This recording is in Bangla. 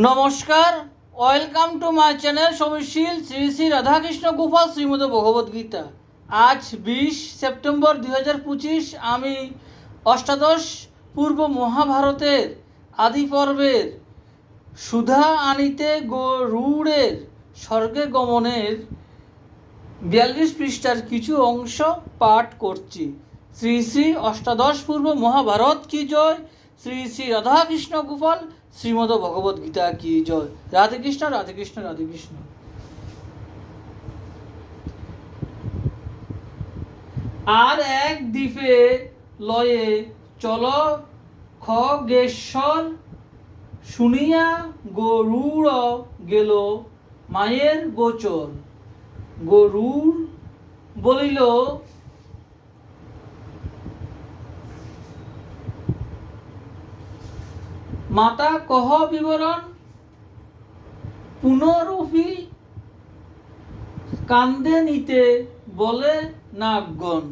নমস্কার, ওয়েলকাম টু মাই চ্যানেল সমীশীল শ্রী শ্রী রাধাকৃষ্ণ গোপাল শ্রীমদ ভগবদ্গীতা। আজ 20 সেপ্টেম্বর 2025। আমি অষ্টাদশ পূর্ব মহাভারতের আদি পর্বের সুধা আনিতে গরুড়ের স্বর্গে গমনের 42 পৃষ্ঠার কিছু অংশ পাঠ করছি। শ্রী শ্রী অষ্টাদশ পূর্ব মহাভারত কি জয়, শ্রী শ্রী রাধাকৃষ্ণ গোপাল শ্রীমদ ভগবদ্গীতা কি জয়। রাধে কৃষ্ণ, রাধে কৃষ্ণ, রাধে কৃষ্ণ। আর এক দ্বীপে লয়ে চল খগেশ্বর, শুনিয়া গরুড় গেল মায়ের গোচর। গরুড় বলিল, মাতা কহ বিবরণ। পুনরুপি কান্দে নিতে বলে নাগগণ।